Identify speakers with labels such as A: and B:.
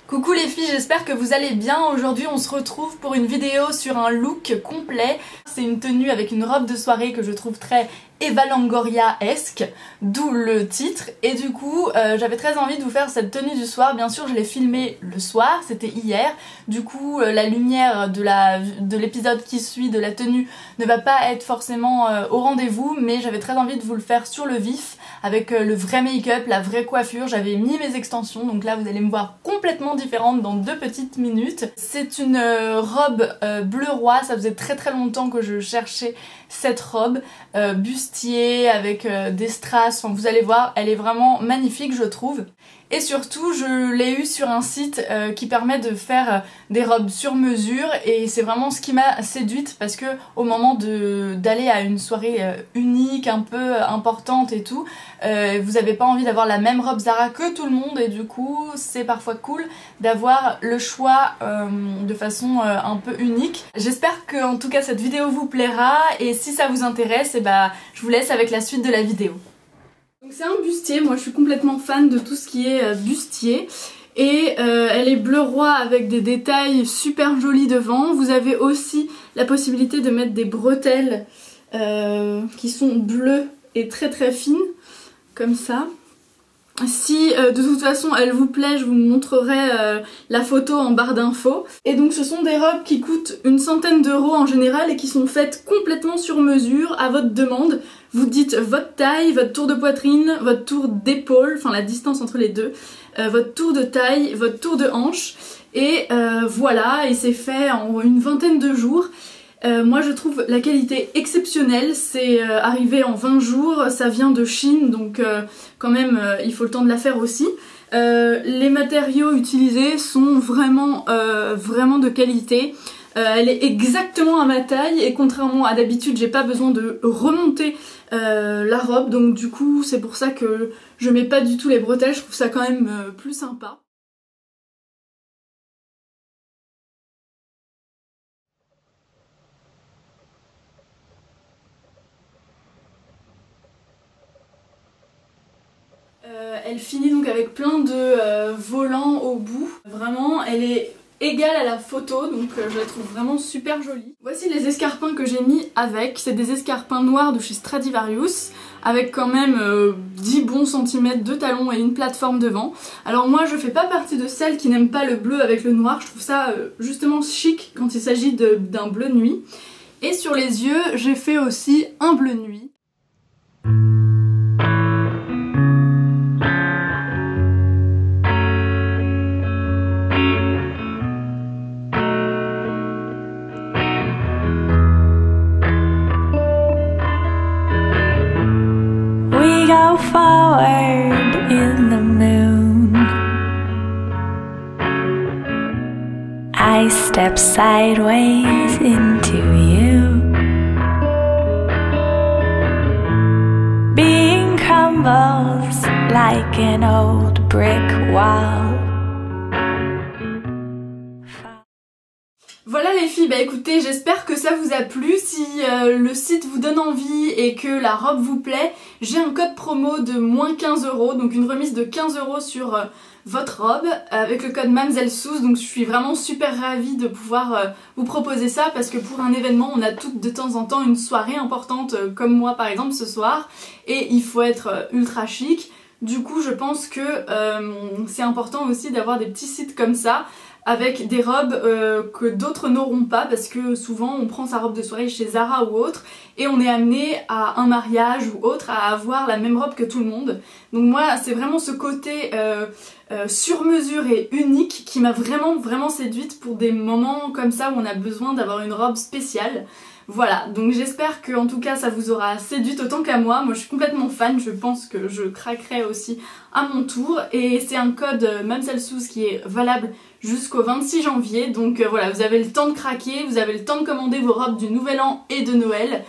A: Coucou les filles, j'espère que vous allez bien. Aujourd'hui on se retrouve pour une vidéo sur un look complet. C'est une tenue avec une robe de soirée que je trouve très Eva Longoria-esque, d'où le titre. Et du coup j'avais très envie de vous faire cette tenue du soir. Bien sûr je l'ai filmée le soir, c'était hier. Du coup la lumière de l'épisode qui suit de la tenue ne va pas être forcément au rendez-vous, mais j'avais très envie de vous le faire sur le vif avec le vrai make-up, la vraie coiffure. J'avais mis mes extensions, donc là vous allez me voir complètement différente dans 2 petites minutes. C'est une robe bleu roi, ça faisait très longtemps que je cherchais cette robe, bustier avec des strass, enfin, vous allez voir, elle est vraiment magnifique je trouve. Et surtout je l'ai eu sur un site qui permet de faire des robes sur mesure, et c'est vraiment ce qui m'a séduite parce que au moment d'aller à une soirée unique, un peu importante et tout, vous avez pas envie d'avoir la même robe Zara que tout le monde, et du coup c'est parfois cool d'avoir le choix de façon un peu unique. J'espère que en tout cas cette vidéo vous plaira, et si ça vous intéresse, et je vous laisse avec la suite de la vidéo. Donc c'est un bustier, moi je suis complètement fan de tout ce qui est bustier. Et elle est bleu roi avec des détails super jolis devant. Vous avez aussi la possibilité de mettre des bretelles qui sont bleues et très fines, comme ça. Si de toute façon elle vous plaît, je vous montrerai la photo en barre d'infos. Et donc ce sont des robes qui coûtent une centaine d'euros en général et qui sont faites complètement sur mesure à votre demande. Vous dites votre taille, votre tour de poitrine, votre tour d'épaule, enfin la distance entre les deux, votre tour de taille, votre tour de hanche, et voilà, et c'est fait en une vingtaine de jours. Moi je trouve la qualité exceptionnelle, c'est arrivé en 20 jours, ça vient de Chine, donc quand même il faut le temps de la faire aussi. Les matériaux utilisés sont vraiment de qualité. Elle est exactement à ma taille, et contrairement à d'habitude j'ai pas besoin de remonter la robe, donc du coup c'est pour ça que je mets pas du tout les bretelles, je trouve ça quand même plus sympa. Elle finit donc avec plein de volants au bout. Vraiment, elle est égale à la photo, donc je la trouve vraiment super jolie. Voici les escarpins que j'ai mis avec. C'est des escarpins noirs de chez Stradivarius, avec quand même 10 bons centimètres de talons et une plateforme devant. Alors moi je fais pas partie de celles qui n'aiment pas le bleu avec le noir, je trouve ça justement chic quand il s'agit d'un bleu nuit. Et sur les yeux, j'ai fait aussi un bleu nuit.
B: Go forward in the moon. I step sideways into you. Being crumbles like an old brick wall.
A: Voilà les filles, écoutez, j'espère que ça vous a plu. Si le site vous donne envie et que la robe vous plaît, j'ai un code promo de moins 15 €, donc une remise de 15 € sur votre robe avec le code MamzelleSous. Donc je suis vraiment super ravie de pouvoir vous proposer ça, parce que pour un événement on a toutes de temps en temps une soirée importante, comme moi par exemple ce soir, et il faut être ultra chic. Du coup je pense que c'est important aussi d'avoir des petits sites comme ça, avec des robes que d'autres n'auront pas, parce que souvent on prend sa robe de soirée chez Zara ou autre et on est amené à un mariage ou autre à avoir la même robe que tout le monde. Donc moi c'est vraiment ce côté sur mesure et unique qui m'a vraiment séduite pour des moments comme ça où on a besoin d'avoir une robe spéciale. Voilà, donc j'espère que en tout cas ça vous aura séduite autant qu'à moi. Moi je suis complètement fan, je pense que je craquerai aussi à mon tour. Et c'est un code MamzelleSous qui est valable jusqu'au 26 janvier. Donc voilà, vous avez le temps de craquer, vous avez le temps de commander vos robes du Nouvel An et de Noël.